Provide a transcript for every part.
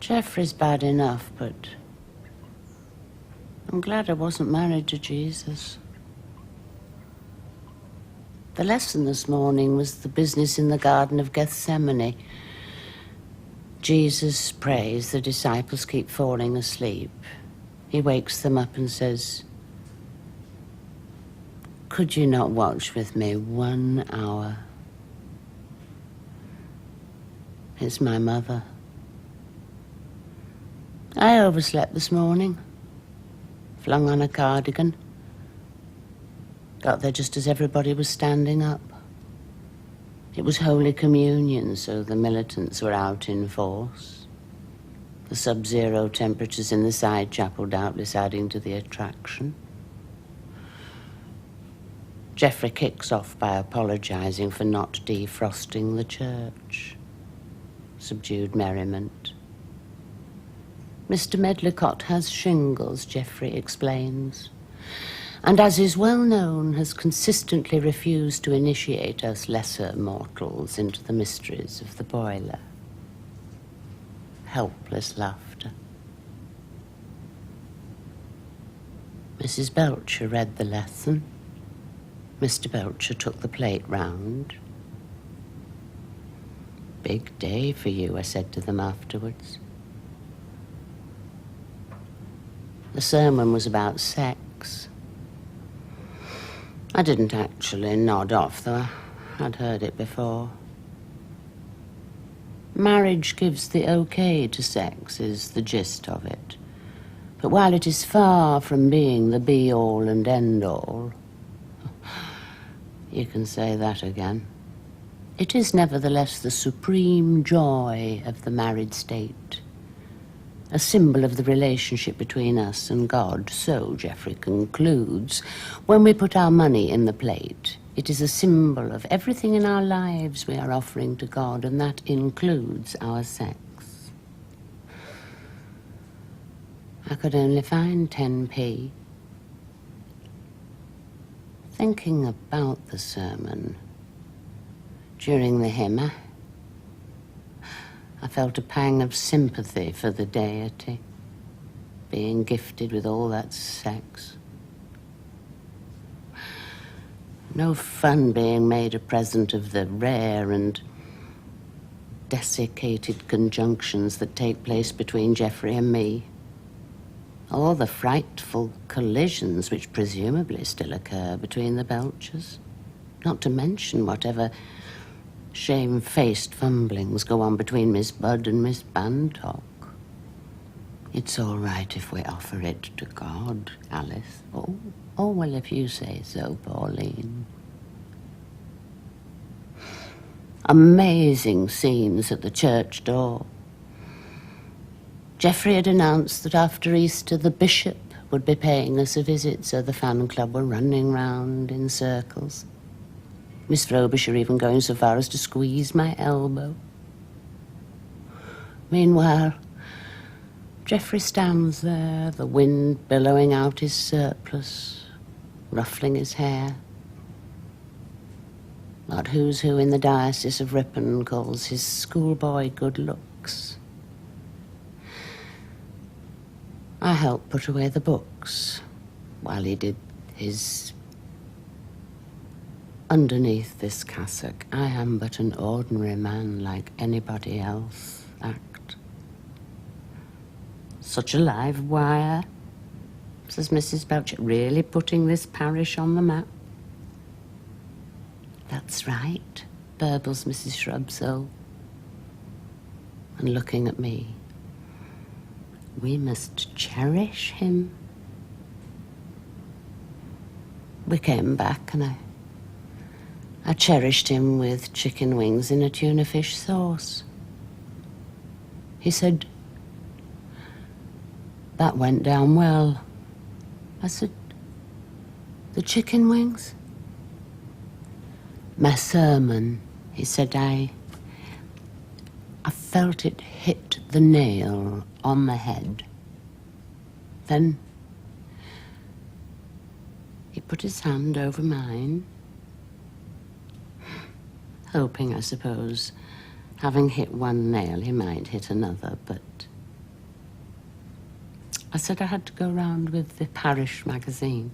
Jeffrey's bad enough, but I'm glad I wasn't married to Jesus. The lesson this morning was the business in the Garden of Gethsemane. Jesus prays, the disciples keep falling asleep. He wakes them up and says, "Could you not watch with me 1 hour?" It's my mother. I overslept this morning. Flung on a cardigan. Got there just as everybody was standing up. It was Holy Communion, so the militants were out in force. The sub-zero temperatures in the side chapel doubtless adding to the attraction. Geoffrey kicks off by apologising for not defrosting the church. Subdued merriment. Mr. Medlicott has shingles, Geoffrey explains, and as is well known, has consistently refused to initiate us lesser mortals into the mysteries of the boiler. Helpless laughter. Mrs. Belcher read the lesson. Mr. Belcher took the plate round. "Big day for you," I said to them afterwards. The sermon was about sex. I didn't actually nod off, though I'd heard it before. Marriage gives the okay to sex, is the gist of it. But while it is far from being the be-all and end-all, you can say that again, it is nevertheless the supreme joy of the married state, a symbol of the relationship between us and God. So, Geoffrey concludes, when we put our money in the plate, it is a symbol of everything in our lives we are offering to God, and that includes our sex. I could only find 10p. Thinking about the sermon, during the hymn, I felt a pang of sympathy for the deity, being gifted with all that sex. No fun being made a present of the rare and desiccated conjunctions that take place between Geoffrey and me, or the frightful collisions which presumably still occur between the Belchers, not to mention whatever shame-faced fumblings go on between Miss Budd and Miss Bantock. It's all right if we offer it to God, Alice. Oh, well, if you say so, Pauline. Amazing scenes at the church door. Geoffrey had announced that after Easter the bishop would be paying us a visit, so the fan club were running round in circles. Miss Frobisher even going so far as to squeeze my elbow. Meanwhile, Geoffrey stands there, the wind billowing out his surplice, ruffling his hair. What who's who in the Diocese of Ripon calls his schoolboy good looks. I helped put away the books while he did his "underneath this cassock, I am but an ordinary man like anybody else" act. Such a live wire, says Mrs. Belcher, really putting this parish on the map. That's right, burbles Mrs. Shrubsole, and looking at me, we must cherish him. We came back and I cherished him with chicken wings in a tuna fish sauce. He said, "That went down well." I said, "The chicken wings?" "My sermon," he said, I felt it hit the nail on the head. Then he put his hand over mine, hoping, I suppose, having hit one nail, he might hit another, but I said I had to go round with the parish magazine.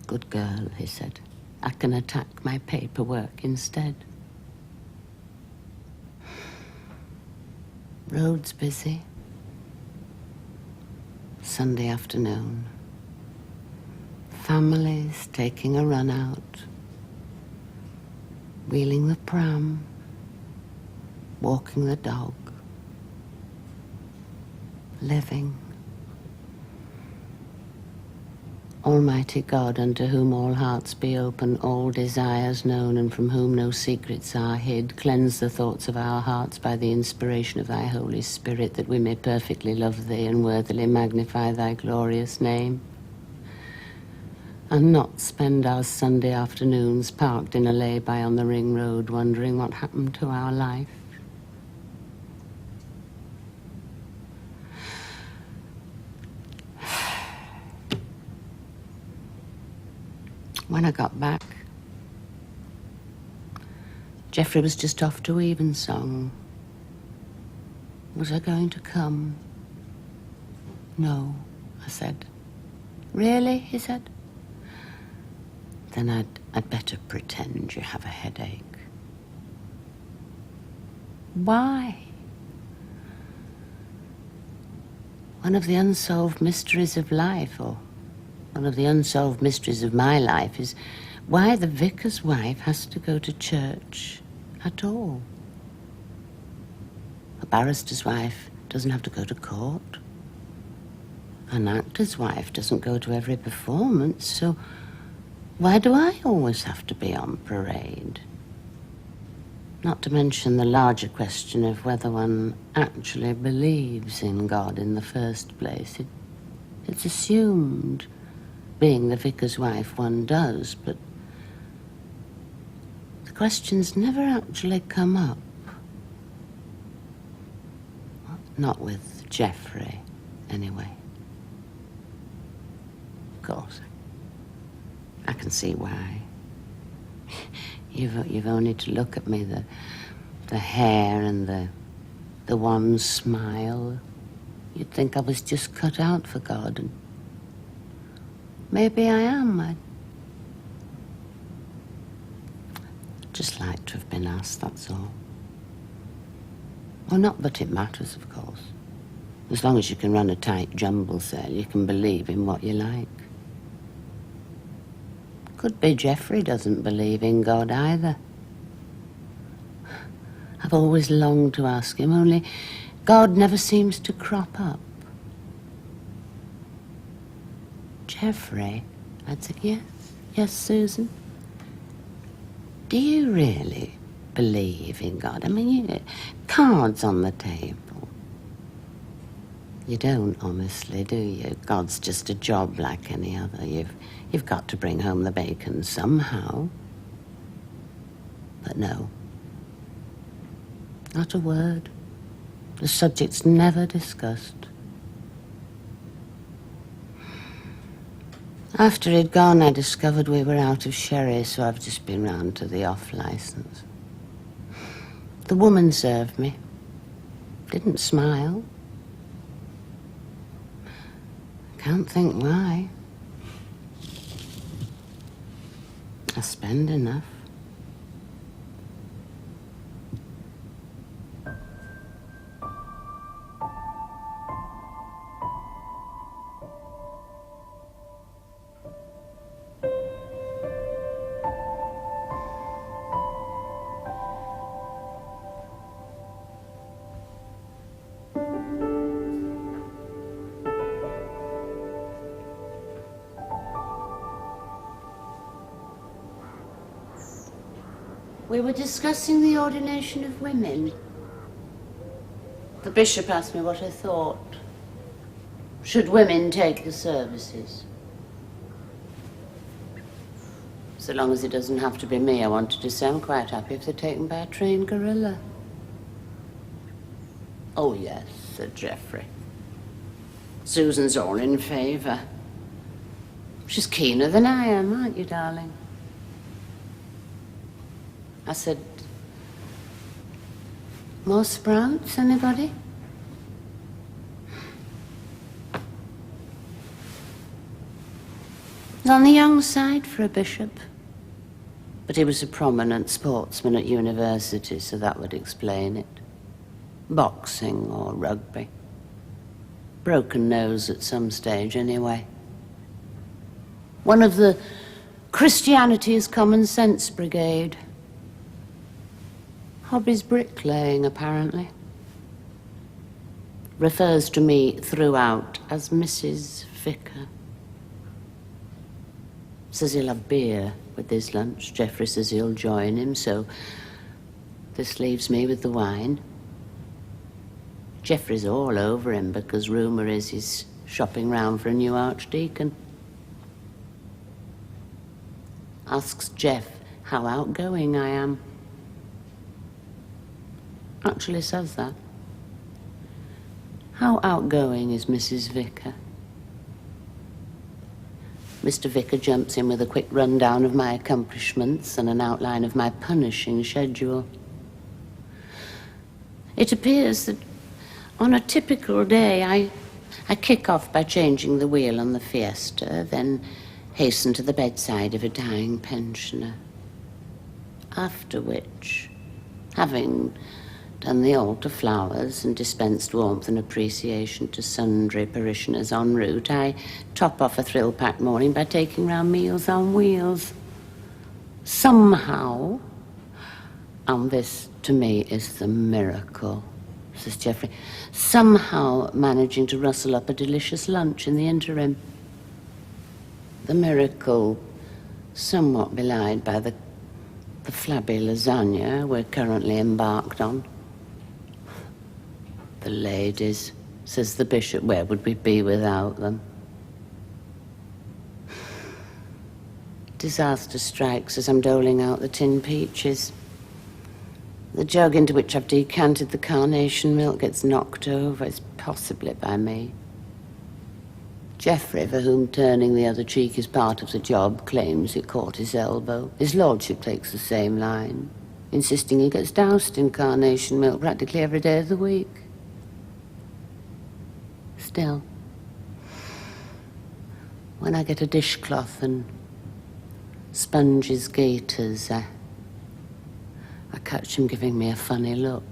Good girl, he said. I can attack my paperwork instead. Road's busy. Sunday afternoon. Families taking a run out. Wheeling the pram. Walking the dog. Living. Almighty God, unto whom all hearts be open, all desires known, and from whom no secrets are hid, cleanse the thoughts of our hearts by the inspiration of thy Holy Spirit, that we may perfectly love thee and worthily magnify thy glorious name, and not spend our Sunday afternoons parked in a lay-by on the ring road, wondering what happened to our life. When I got back, Geoffrey was just off to Evensong. Was I going to come? No, I said. Really? He said. Then I'd better pretend you have a headache. Why? One of the unsolved mysteries of life, or one of the unsolved mysteries of my life, is why the vicar's wife has to go to church at all. A barrister's wife doesn't have to go to court. An actor's wife doesn't go to every performance, so why do I always have to be on parade? Not to mention the larger question of whether one actually believes in God in the first place. It's assumed, being the vicar's wife, one does, but the questions never actually come up. Not with Geoffrey, anyway. Of course, I can see why. You've only to look at me, the hair and the one smile. You'd think I was just cut out for God, and maybe I am. I'd just like to have been asked, that's all. Well, not that it matters, of course. As long as you can run a tight jumble sale, you can believe in what you like. Could be Geoffrey doesn't believe in God either. I've always longed to ask him, only God never seems to crop up. Geoffrey, I'd say, yes, Susan. Do you really believe in God? I mean, cards on the table. You don't, honestly, do you? God's just a job like any other. You've got to bring home the bacon somehow. But no. Not a word. The subject's never discussed. After he'd gone, I discovered we were out of sherry, so I've just been round to the off-licence. The woman served me. Didn't smile. Can't think why. I spend enough. We were discussing the ordination of women. The bishop asked me what I thought. Should women take the services? So long as it doesn't have to be me, I wanted to say I'm quite happy if they're taken by a trained gorilla. Oh, yes, said Geoffrey. Susan's all in favour. She's keener than I am, aren't you, darling? I said, more sprouts, anybody? He's on the young side for a bishop. But he was a prominent sportsman at university, so that would explain it. Boxing or rugby. Broken nose at some stage, anyway. One of the Christianity's Common Sense Brigade. Hobbies bricklaying, apparently. Refers to me throughout as Mrs. Vicar. Says he'll have beer with his lunch. Geoffrey says he'll join him, so this leaves me with the wine. Geoffrey's all over him because rumour is he's shopping round for a new archdeacon. Asks Jeff how outgoing I am. Actually says that. How outgoing is Mrs. Vicar? Mr. Vicar jumps in with a quick rundown of my accomplishments and an outline of my punishing schedule. It appears that on a typical day, I kick off by changing the wheel on the Fiesta, then hasten to the bedside of a dying pensioner. After which, having done the altar flowers and dispensed warmth and appreciation to sundry parishioners en route, I top off a thrill-packed morning by taking round meals on wheels. Somehow, and this to me is the miracle, says Geoffrey, somehow managing to rustle up a delicious lunch in the interim. The miracle somewhat belied by the flabby lasagna we're currently embarked on. The ladies, says the bishop, where would we be without them? Disaster strikes as I'm doling out the tin peaches. The jug into which I've decanted the carnation milk gets knocked over, it's possibly by me. Geoffrey, for whom turning the other cheek is part of the job, claims it caught his elbow. His lordship takes the same line, insisting he gets doused in carnation milk practically every day of the week. Still, when I get a dishcloth and sponges gaiters, I catch him giving me a funny look.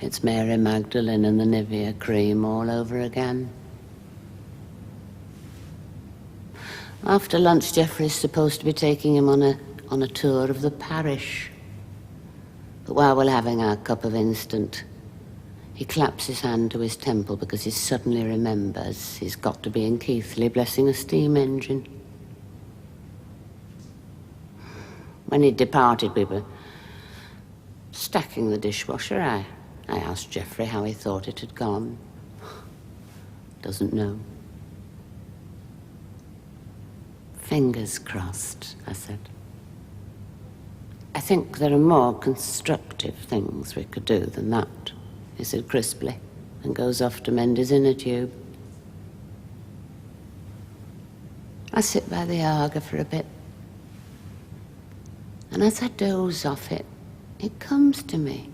It's Mary Magdalene and the Nivea cream all over again. After lunch, Geoffrey's supposed to be taking him on a tour of the parish. But while we're having our cup of instant, he claps his hand to his temple because he suddenly remembers he's got to be in Keighley blessing a steam engine. When he departed, we were stacking the dishwasher. I asked Geoffrey how he thought it had gone. Doesn't know. Fingers crossed, I said. I think there are more constructive things we could do than that, he said crisply, and goes off to mend his inner tube. I sit by the Arga for a bit, and as I doze off it comes to me.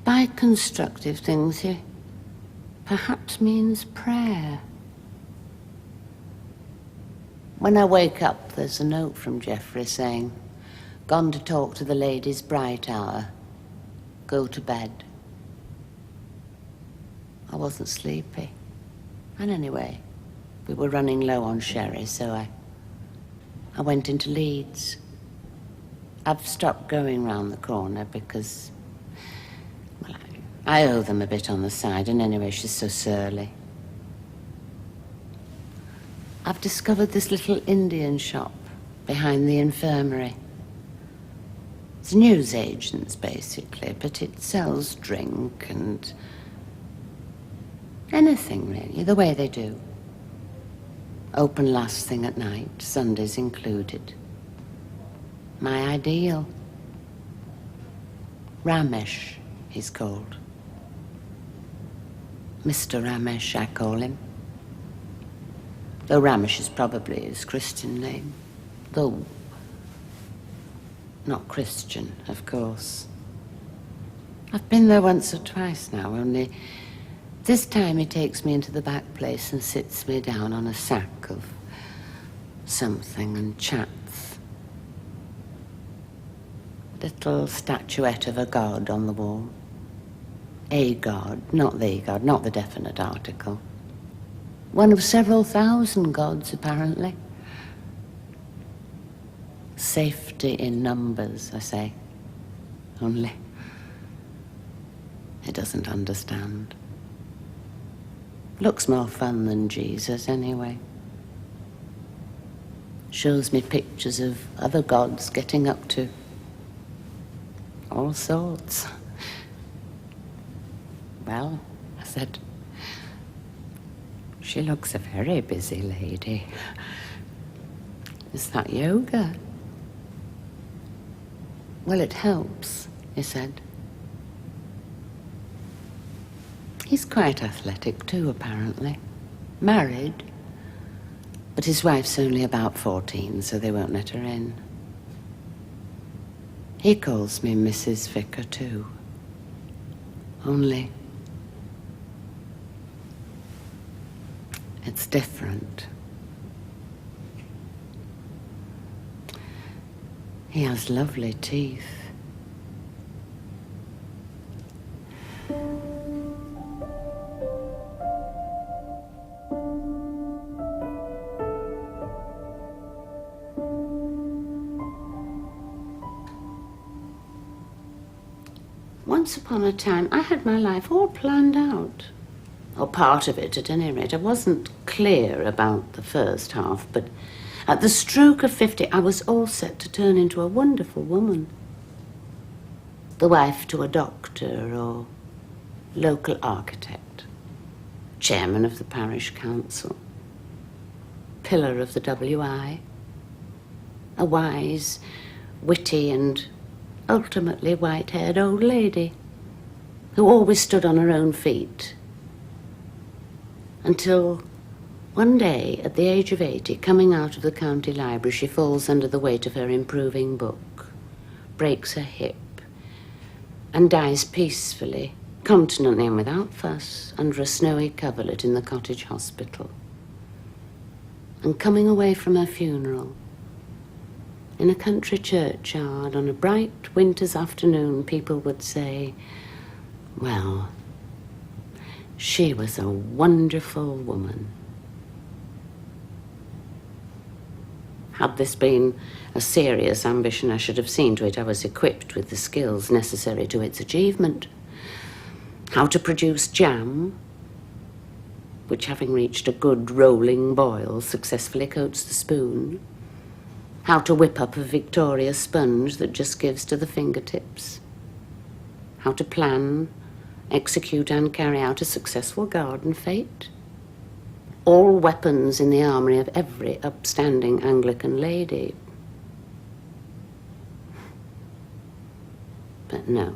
By constructive things here, perhaps means prayer. When I wake up, there's a note from Geoffrey saying, "Gone to talk to the ladies' bright hour. Go to bed." I wasn't sleepy. And anyway, we were running low on sherry, so I went into Leeds. I've stopped going round the corner because, well, I owe them a bit on the side, and anyway, she's so surly. I've discovered this little Indian shop behind the infirmary. It's newsagents, basically, but it sells drink and anything, really, the way they do. Open last thing at night, Sundays included. My ideal. Ramesh, he's called. Mr. Ramesh, I call him. Though Ramesh is probably his Christian name. Though not Christian, of course. I've been there once or twice now, only This time he takes me into the back place and sits me down on a sack of something and chats. Little statuette of a god on the wall. A god, not the definite article. One of several thousand gods, apparently. Safety in numbers, I say. Only he doesn't understand. Looks more fun than Jesus, anyway. Shows me pictures of other gods getting up to all sorts. Well, I said, she looks a very busy lady. Is that yoga? Well, it helps, he said. He's quite athletic too, apparently. Married, but his wife's only about 14, so they won't let her in. He calls me Mrs. Vicar too. Only it's different. He has lovely teeth. Once upon a time, I had my life all planned out. Or part of it, at any rate. I wasn't clear about the first half, but at the stroke of 50, I was all set to turn into a wonderful woman. The wife to a doctor or local architect, chairman of the parish council, pillar of the WI, a wise, witty and ultimately white-haired old lady who always stood on her own feet until one day, at the age of 80, coming out of the county library, she falls under the weight of her improving book, breaks her hip, and dies peacefully, continently and without fuss, under a snowy coverlet in the cottage hospital. And coming away from her funeral, in a country churchyard on a bright winter's afternoon, people would say, well, she was a wonderful woman. Had this been a serious ambition, I should have seen to it I was equipped with the skills necessary to its achievement. How to produce jam, which, having reached a good rolling boil, successfully coats the spoon. How to whip up a Victoria sponge that just gives to the fingertips. How to plan, execute and carry out a successful garden fete. All weapons in the armoury of every upstanding Anglican lady. But no.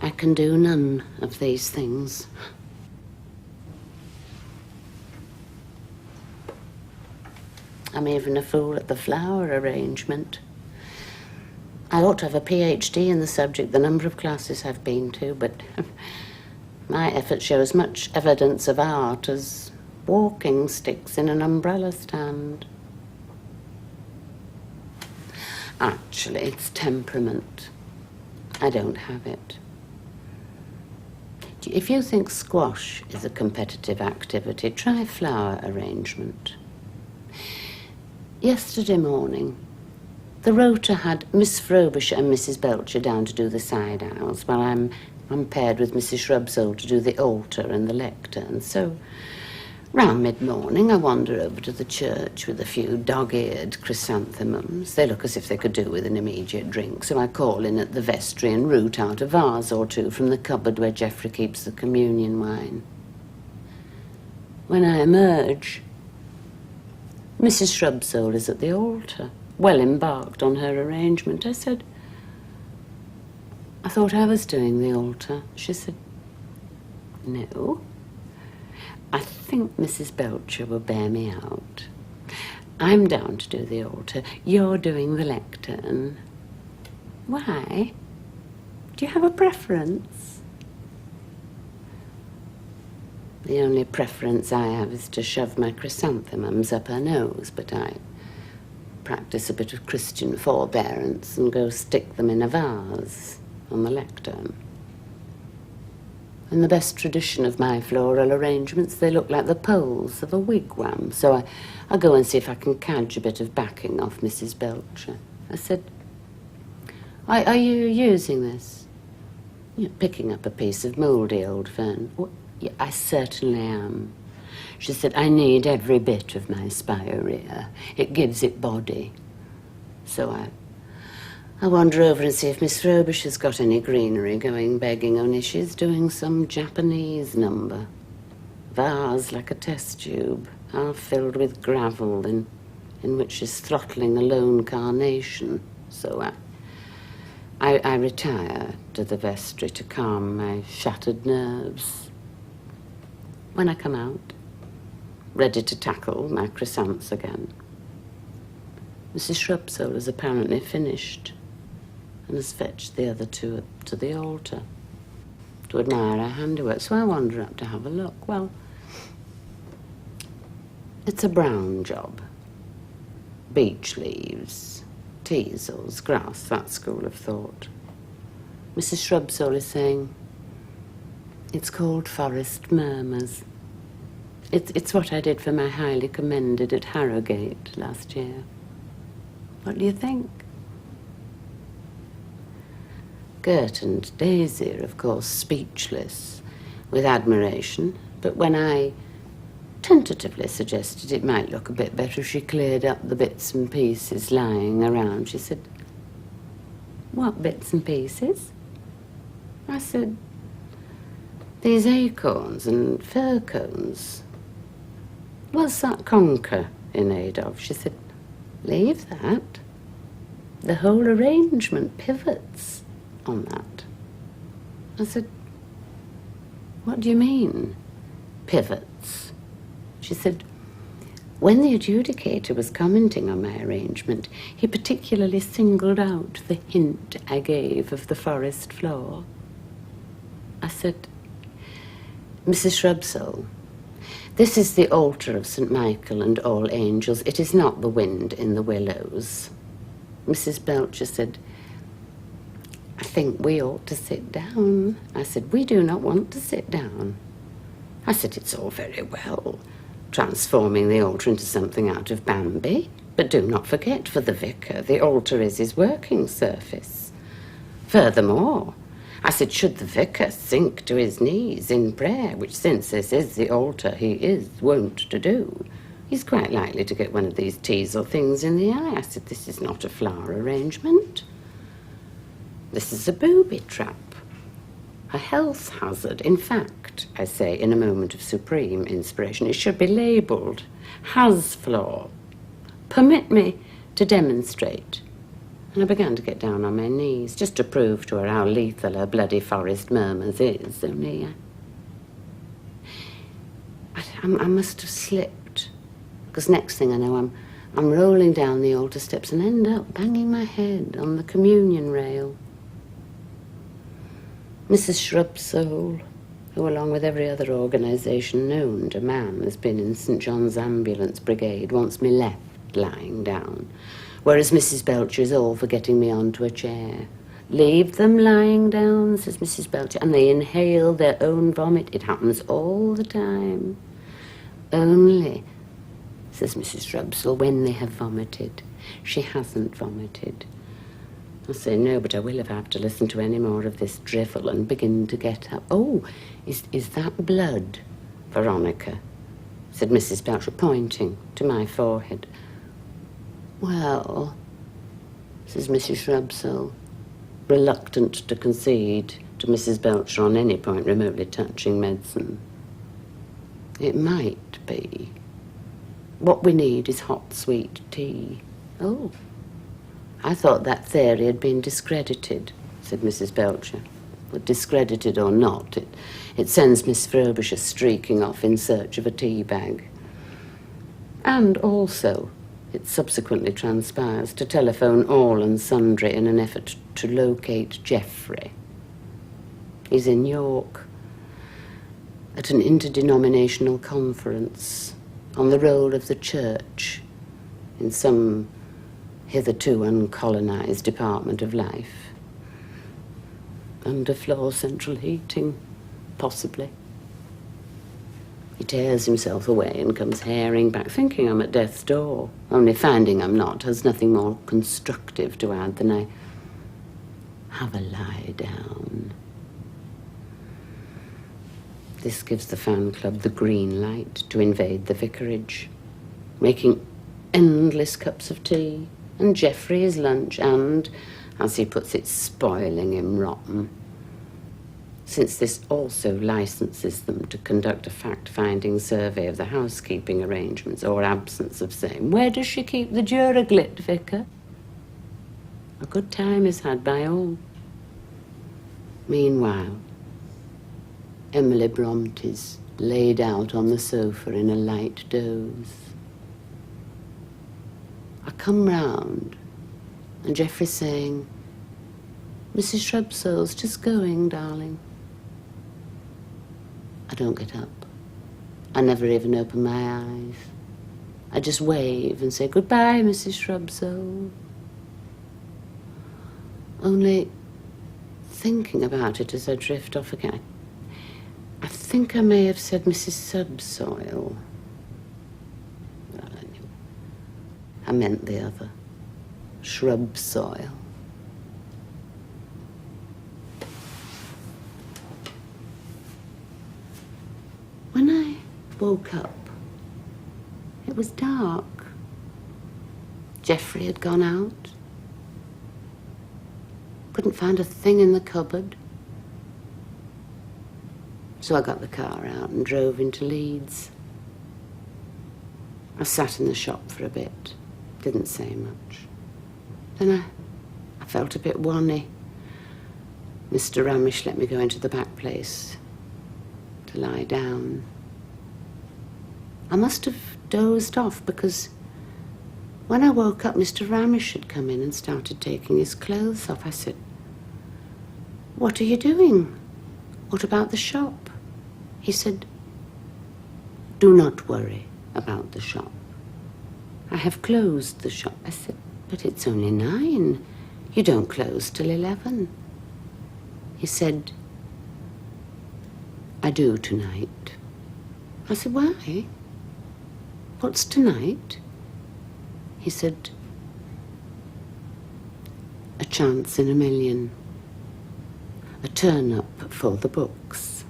I can do none of these things. I'm even a fool at the flower arrangement. I ought to have a PhD in the subject, the number of classes I've been to, but my effort shows much evidence of art as walking sticks in an umbrella stand. Actually, it's temperament. I don't have it. If you think squash is a competitive activity, try flower arrangement. Yesterday morning, the rota had Miss Frobisher and Mrs. Belcher down to do the side aisles, while I'm paired with Mrs. Shrubsole to do the altar and the lectern. So, round mid-morning, I wander over to the church with a few dog-eared chrysanthemums. They look as if they could do with an immediate drink, so I call in at the vestry and root out a vase or two from the cupboard where Geoffrey keeps the communion wine. When I emerge, Mrs. Shrubsole is at the altar, well embarked on her arrangement. I said, I thought I was doing the altar. She said, no. I think Mrs. Belcher will bear me out. I'm down to do the altar. You're doing the lectern. Why? Do you have a preference? The only preference I have is to shove my chrysanthemums up her nose, but I practice a bit of Christian forbearance and go stick them in a vase on the lectern. In the best tradition of my floral arrangements, they look like the poles of a wigwam, so I go and see if I can cadge a bit of backing off Mrs. Belcher. I said, are you using this? You're picking up a piece of mouldy old fern. Oh, yeah, I certainly am. She said, I need every bit of my spirea. It gives it body. So I wander over and see if Miss Frobisher has got any greenery going begging, only she's doing some Japanese number. Vase like a test tube, half filled with gravel in which she's throttling a lone carnation. So I retire to the vestry to calm my shattered nerves. When I come out, ready to tackle my chrysanths again, Mrs. Shrubsole has apparently finished and has fetched the other two up to the altar to admire her handiwork. So I wander up to have a look. Well, it's a brown job. Beech leaves, teasels, grass, that school of thought. Mrs. Shrubsole is saying, it's called Forest Murmurs. It's what I did for my highly commended at Harrogate last year. What do you think? Gert and Daisy are, of course, speechless with admiration, but when I tentatively suggested it might look a bit better if she cleared up the bits and pieces lying around, she said, what bits and pieces? I said, these acorns and fir cones. What's that conker in aid of? She said, leave that. The whole arrangement pivots on that. I said, what do you mean, pivots? She said, when the adjudicator was commenting on my arrangement, he particularly singled out the hint I gave of the forest floor. I said, Mrs. Shrubsole, this is the altar of St. Michael and all angels. It is not the wind in the willows. Mrs. Belcher said, I think we ought to sit down. I said, we do not want to sit down. I said, it's all very well, transforming the altar into something out of Bambi, but do not forget, for the vicar, the altar is his working surface. Furthermore, I said, should the vicar sink to his knees in prayer, which since this is the altar he is wont to do, he's quite likely to get one of these teasel things in the eye. I said, this is not a flower arrangement. This is a booby trap, a health hazard. In fact, I say in a moment of supreme inspiration, it should be labelled has flaw. Permit me to demonstrate. And I began to get down on my knees, just to prove to her how lethal her bloody Forest Murmurs is, only I must have slipped, because next thing I know, I'm rolling down the altar steps and end up banging my head on the communion rail. Mrs. Shrubsole, who along with every other organisation known to man has been in St. John's Ambulance Brigade, wants me left lying down, whereas Mrs. Belcher is all for getting me onto a chair. Leave them lying down, says Mrs. Belcher, and they inhale their own vomit. It happens all the time. Only, says Mrs. Shrubsole, when they have vomited. She hasn't vomited. I say, no, but I will if I have to listen to any more of this drivel and begin to get up. Oh, is that blood, Veronica? Said Mrs. Belcher, pointing to my forehead. Well, says Mrs. Shrubsole, reluctant to concede to Mrs. Belcher on any point remotely touching medicine. It might be. What we need is hot, sweet tea. Oh, I thought that theory had been discredited, said Mrs. Belcher. But discredited or not, it sends Miss Frobisher streaking off in search of a tea bag. And also, it subsequently transpires to telephone all and sundry in an effort to locate Geoffrey. He's in York. at an interdenominational conference on the role of the church in some hitherto uncolonised department of life. Underfloor central heating, possibly. He tears himself away and comes haring back, thinking I'm at death's door, only finding I'm not has nothing more constructive to add than I have a lie down. This gives the fan club the green light to invade the vicarage, making endless cups of tea, and Geoffrey his lunch, and, as he puts it, spoiling him rotten, since this also licenses them to conduct a fact-finding survey of the housekeeping arrangements, or absence of same. Where does she keep the Duraglit, Vicar? A good time is had by all. Meanwhile, Emily Bronte's laid out on the sofa in a light doze. I come round, and Geoffrey's saying, "Mrs. Shrubsole's just going, darling." I don't get up. I never even open my eyes. I just wave and say, "Goodbye, Mrs. Shrubsole." Only, thinking about it as I drift off again, I think I may have said Mrs. Subsoil. Well, anyway, I meant the other. Shrub soil. When I woke up, it was dark. Geoffrey had gone out. Couldn't find a thing in the cupboard. So I got the car out and drove into Leeds. I sat in the shop for a bit, didn't say much. Then I felt a bit wanny. Mr. Ramish let me go into the back place to lie down. I must have dozed off because when I woke up, Mr. Ramish had come in and started taking his clothes off. I said, "What are you doing? What about the shop?" He said, "Do not worry about the shop. I have closed the shop." I said, "But it's only 9. You don't close till 11. He said, "I do tonight." I said, "Why? What's tonight?" He said, "A chance in a million. A turn-up for the books.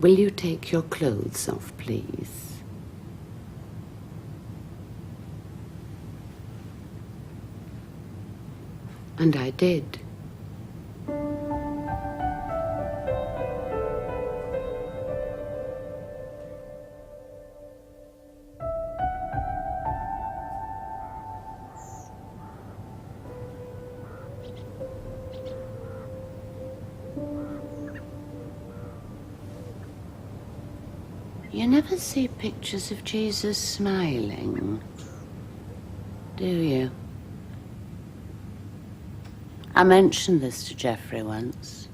Will you take your clothes off, please?" And I did. You never see pictures of Jesus smiling, do you? I mentioned this to Geoffrey once.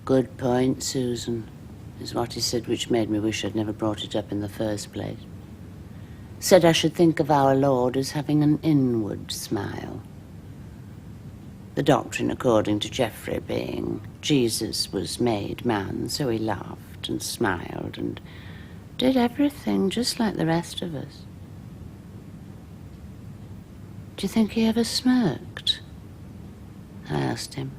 "Good point, Susan," is what he said, which made me wish I'd never brought it up in the first place. Said I should think of our Lord as having an inward smile. The doctrine, according to Geoffrey, being Jesus was made man, so he laughed and smiled and did everything just like the rest of us. "Do you think he ever smirked?" I asked him.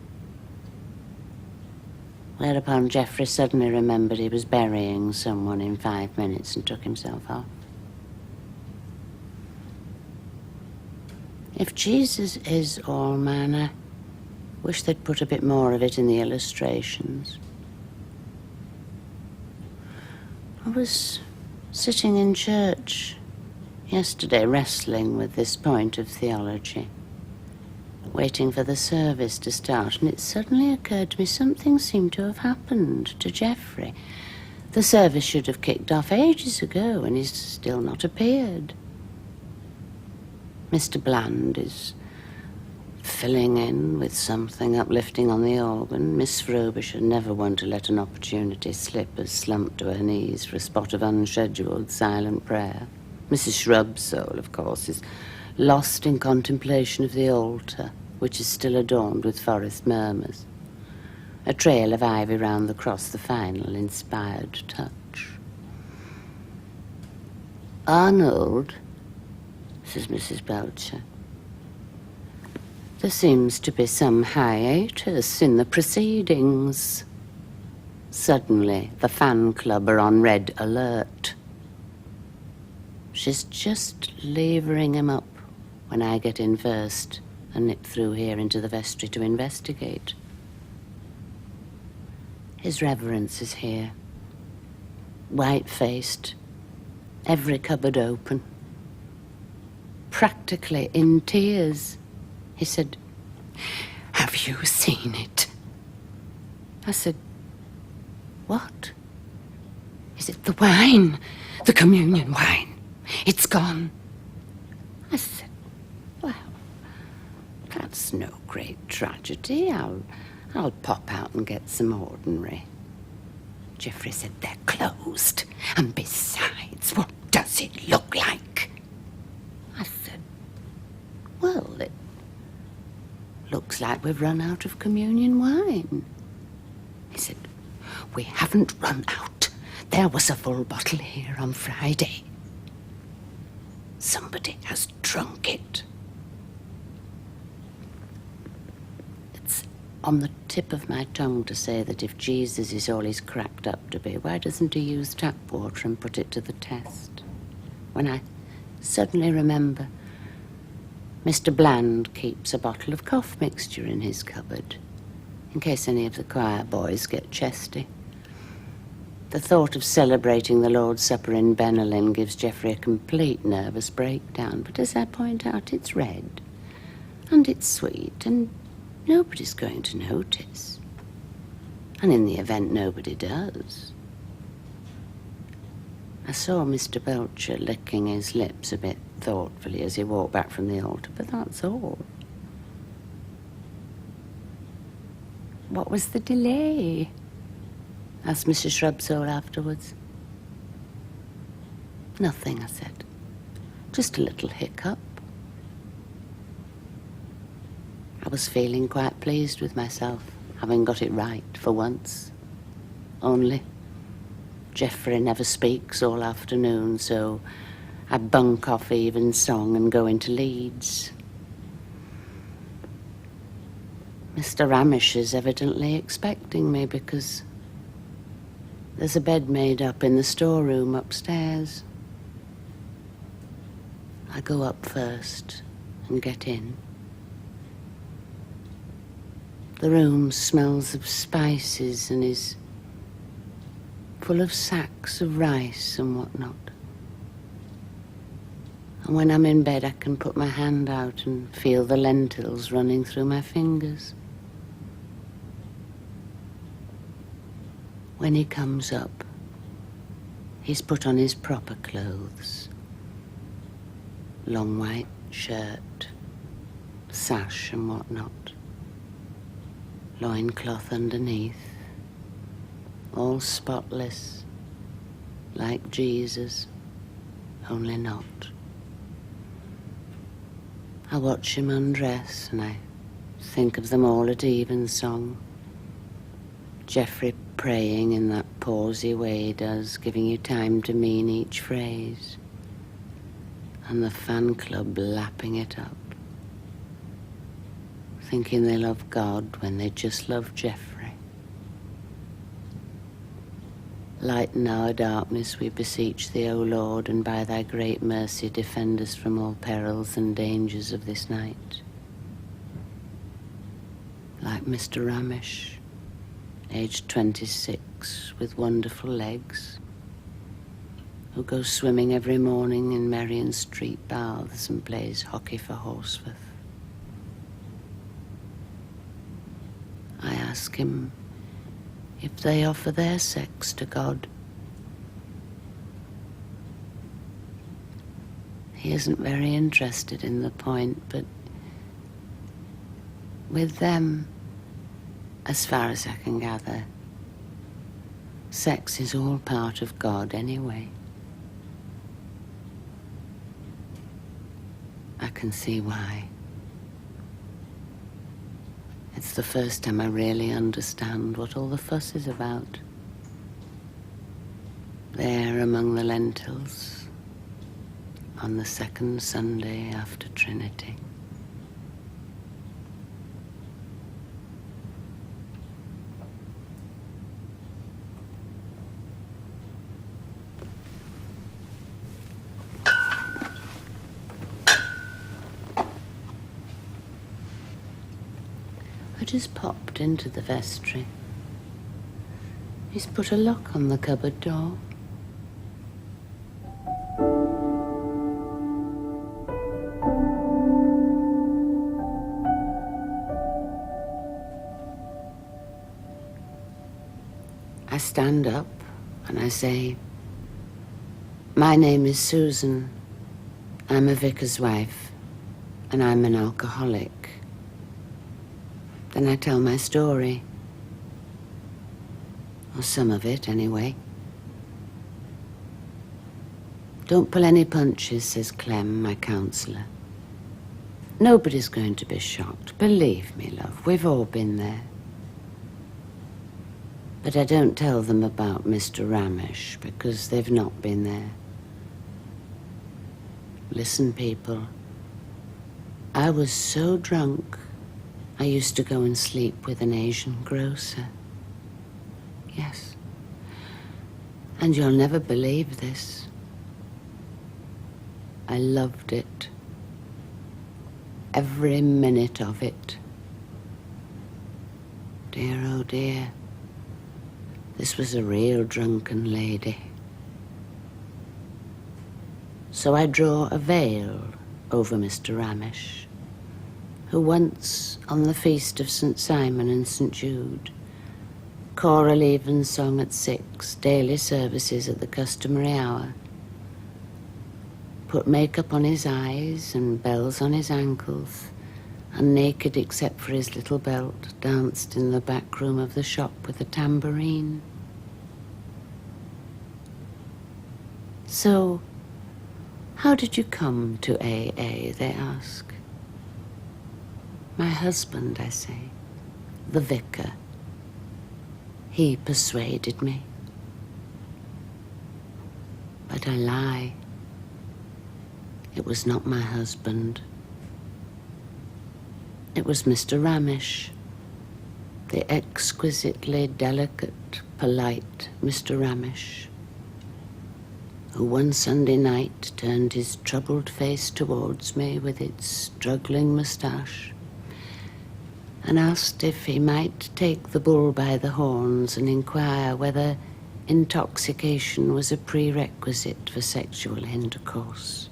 Whereupon Geoffrey suddenly remembered he was burying someone in 5 minutes and took himself off. If Jesus is all man, I wish they'd put a bit more of it in the illustrations. I was sitting in church yesterday, wrestling with this point of theology, waiting for the service to start, and it suddenly occurred to me something seemed to have happened to Geoffrey. The service should have kicked off ages ago, and he's still not appeared. Mr. Bland is filling in with something uplifting on the organ. Miss Frobisher, never one to let an opportunity slip, has slumped to her knees for a spot of unscheduled silent prayer. Mrs. Shrubsole, of course, is lost in contemplation of the altar, which is still adorned with forest murmurs. A trail of ivy round the cross, the final inspired touch. "Arnold," says Mrs. Belcher, "there seems to be some hiatus in the proceedings." Suddenly, the fan club are on red alert. She's just levering him up when I get in first and nip through here into the vestry to investigate. His Reverence is here, white-faced, every cupboard open, practically in tears. He said, "Have you seen it?" I said, "What?" He said, "The wine, the communion wine. It's gone." I said, "Well, that's no great tragedy. I'll pop out and get some ordinary." Geoffrey said, "They're closed. And besides, what does it look like?" I said, "Well, it looks like we've run out of communion wine." He said, "We haven't run out. There was a full bottle here on Friday. Somebody has drunk it." It's on the tip of my tongue to say that if Jesus is all he's cracked up to be, why doesn't he use tap water and put it to the test? When I suddenly remember Mr. Bland keeps a bottle of cough mixture in his cupboard, in case any of the choir boys get chesty. The thought of celebrating the Lord's Supper in Bennett gives Geoffrey a complete nervous breakdown, but as I point out, it's red, and it's sweet, and nobody's going to notice. And in the event, nobody does. I saw Mr. Belcher licking his lips a bit thoughtfully as he walked back from the altar, but that's all. "What was the delay?" asked Mrs. Shrubsole afterwards. "Nothing," I said. "Just a little hiccup." I was feeling quite pleased with myself, having got it right for once. Only Geoffrey never speaks all afternoon, so I bunk off evensong and go into Leeds. Mr. Ramish is evidently expecting me because there's a bed made up in the storeroom upstairs. I go up first and get in. The room smells of spices and is full of sacks of rice and whatnot. And when I'm in bed, I can put my hand out and feel the lentils running through my fingers. When he comes up, he's put on his proper clothes. Long white shirt, sash and whatnot. Loincloth underneath, all spotless, like Jesus, only not. I watch him undress and I think of them all at evensong. Geoffrey praying in that pausey way he does, giving you time to mean each phrase. And the fan club lapping it up, thinking they love God when they just love Geoffrey. Lighten our darkness, we beseech thee, O Lord, and by thy great mercy defend us from all perils and dangers of this night. Like Mr. Ramish, aged 26, with wonderful legs, who goes swimming every morning in Merrion Street baths and plays hockey for Horsforth. I ask him if they offer their sex to God. He isn't very interested in the point, but with them, as far as I can gather, sex is all part of God anyway. I can see why. It's the first time I really understand what all the fuss is about. There among the lentils, on the second Sunday after Trinity. I just popped into the vestry. He's put a lock on the cupboard door. I stand up and I say, "My name is Susan. I'm a vicar's wife, and I'm an alcoholic." Then I tell my story. Or some of it, anyway. "Don't pull any punches," says Clem, my counsellor. "Nobody's going to be shocked. Believe me, love, we've all been there." But I don't tell them about Mr. Ramesh, because they've not been there. Listen, people. I was so drunk, I used to go and sleep with an Asian grocer. Yes. And you'll never believe this. I loved it. Every minute of it. Dear, oh dear. This was a real drunken lady. So I draw a veil over Mr. Ramesh, who once, on the feast of St. Simon and St. Jude, choral evensong at 6, daily services at the customary hour, put makeup on his eyes and bells on his ankles, and naked except for his little belt, danced in the back room of the shop with a tambourine. "So, how did you come to AA?" they ask. "My husband," I say, "the vicar. He persuaded me." But I lie. It was not my husband. It was Mr. Ramesh, the exquisitely delicate, polite Mr. Ramesh, who one Sunday night turned his troubled face towards me with its struggling moustache and asked if he might take the bull by the horns and inquire whether intoxication was a prerequisite for sexual intercourse,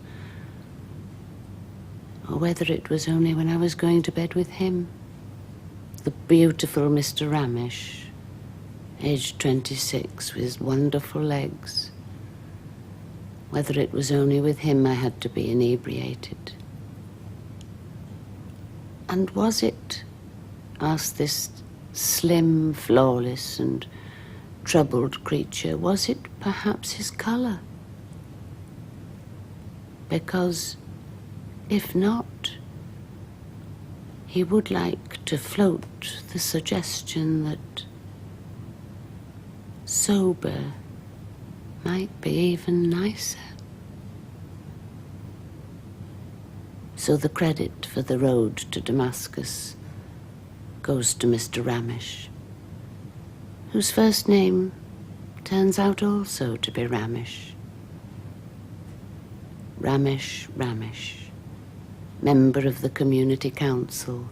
or whether it was only when I was going to bed with him, the beautiful Mr. Ramesh, aged 26, with wonderful legs, whether it was only with him I had to be inebriated. And was it, asked this slim, flawless and troubled creature, was it perhaps his colour? Because if not, he would like to float the suggestion that sober might be even nicer. So the credit for the road to Damascus goes to Mr. Ramesh, whose first name turns out also to be Ramesh. Ramesh, member of the Community Council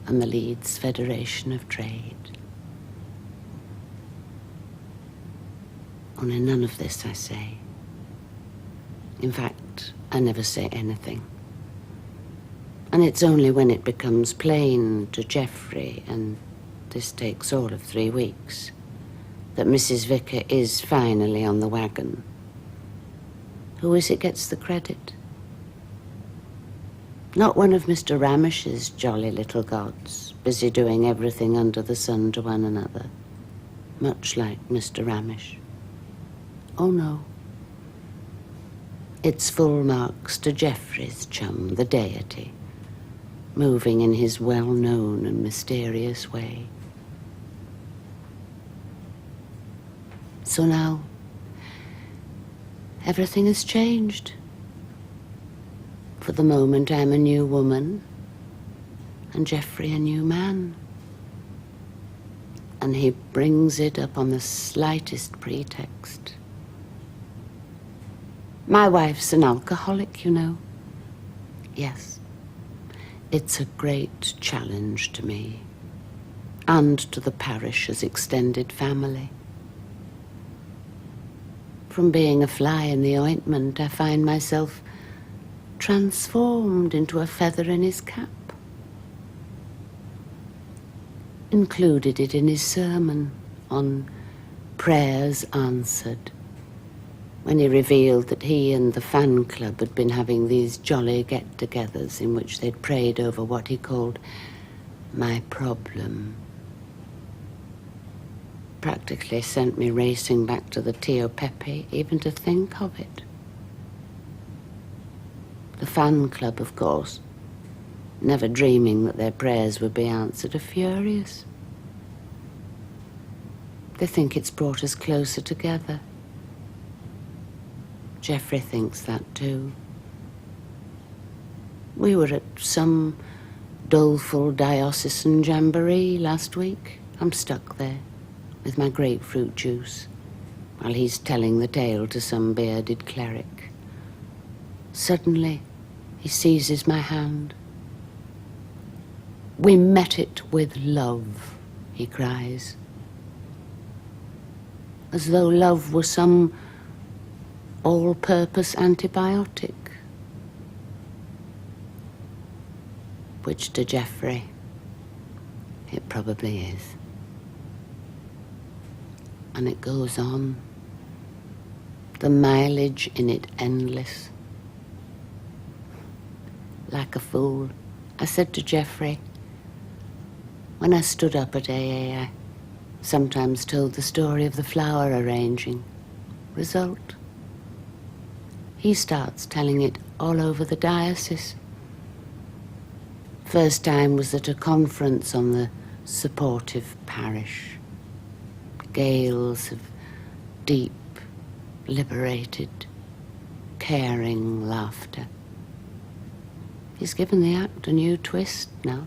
and the Leeds Federation of Trade. Only none of this I say. In fact, I never say anything. And it's only when it becomes plain to Geoffrey, and this takes all of 3 weeks, that Mrs. Vicar is finally on the wagon. Who is it gets the credit? Not one of Mr. Ramish's jolly little gods, busy doing everything under the sun to one another, much like Mr. Ramish. Oh no. It's full marks to Geoffrey's chum, the deity, moving in his well-known and mysterious way. So now, everything has changed. For the moment, I'm a new woman, and Geoffrey a new man. And he brings it up on the slightest pretext. My wife's an alcoholic, you know. Yes, it's a great challenge to me, and to the parish's extended family. From being a fly in the ointment, I find myself transformed into a feather in his cap. Included it in his sermon on prayers answered, when he revealed that he and the fan club had been having these jolly get-togethers in which they'd prayed over what he called my problem. Practically sent me racing back to the Tio Pepe even to think of it. The fan club, of course, never dreaming that their prayers would be answered, are furious. They think it's brought us closer together. Geoffrey thinks that too. We were at some doleful diocesan jamboree last week. I'm stuck there with my grapefruit juice while he's telling the tale to some bearded cleric. Suddenly, he seizes my hand. "We met it with love," he cries. As though love were some all-purpose antibiotic. Which to Geoffrey, it probably is. And it goes on. The mileage in it endless. Like a fool, I said to Geoffrey, when I stood up at AA, I sometimes told the story of the flower arranging. Result? He starts telling it all over the diocese. First time was at a conference on the supportive parish. Gales of deep, liberated, caring laughter. He's given the act a new twist now,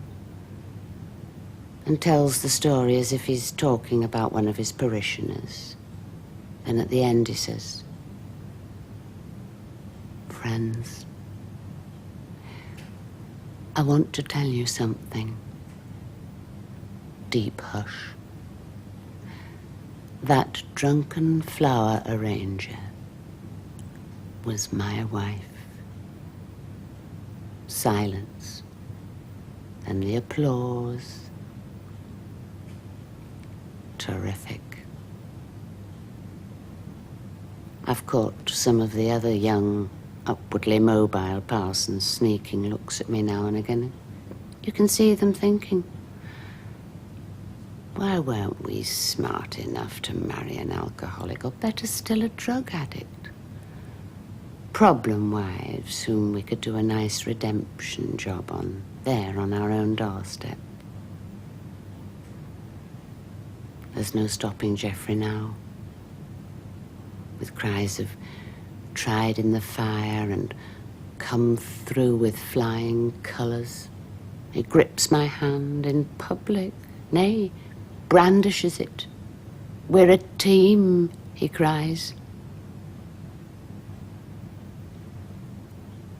and tells the story as if he's talking about one of his parishioners. And at the end he says, "Friends, I want to tell you something." Deep hush. That drunken flower arranger was my wife. Silence, and the applause. Terrific. I've caught some of the other young, upwardly mobile parsons sneaking looks at me now and again. You can see them thinking, why weren't we smart enough to marry an alcoholic, or better still, a drug addict? Problem wives whom we could do a nice redemption job on, there on our own doorstep. There's no stopping Geoffrey now, with cries of tried in the fire and come through with flying colours. He grips my hand in public, nay, brandishes it. "We're a team," he cries.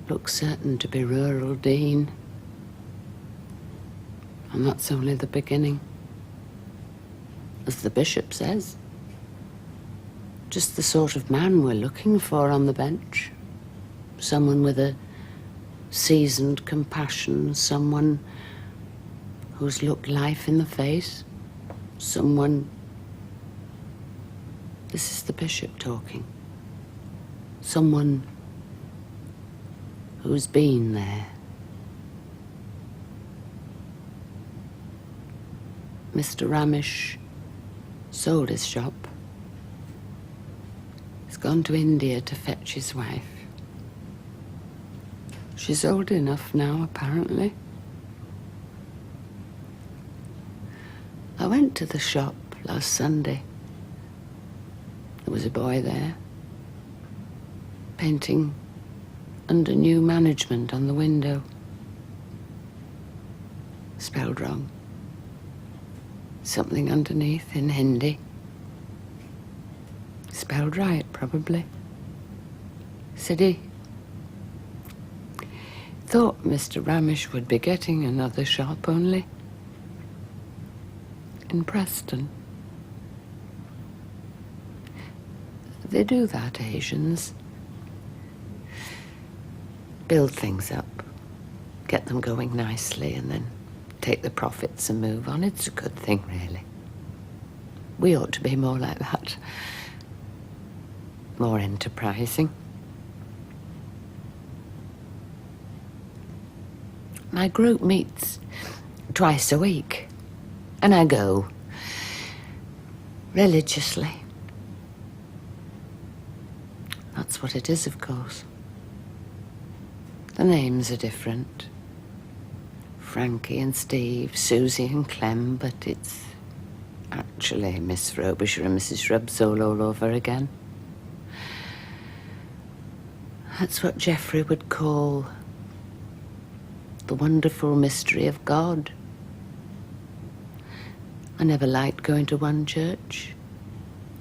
Looks certain to be rural dean. And that's only the beginning. As the bishop says, just the sort of man we're looking for on the bench. Someone with a seasoned compassion, someone who's looked life in the face, someone... This is the bishop talking. Someone who's been there, Mr. Ramesh sold his shop. He's gone to India to fetch his wife. She's old enough now, apparently. I went to the shop last Sunday. There was a boy there, painting under new management on the window. Spelled wrong. Something underneath in Hindi. Spelled right, probably. Said he thought Mr. Ramesh would be getting another shop only in Preston. They do that, Asians. Build things up, get them going nicely, and then take the profits and move on. It's a good thing, really. We ought to be more like that. More enterprising. My group meets twice a week, and I go religiously. That's what it is, of course. The names are different. Frankie and Steve, Susie and Clem, but it's actually Miss Frobisher and Mrs. Shrubs all over again. That's what Geoffrey would call the wonderful mystery of God. I never liked going to one church,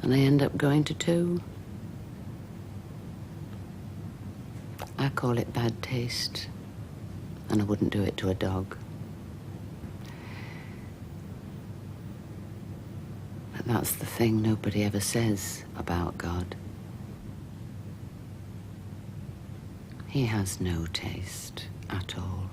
and I end up going to two. I call it bad taste, and I wouldn't do it to a dog. But that's the thing nobody ever says about God. He has no taste at all.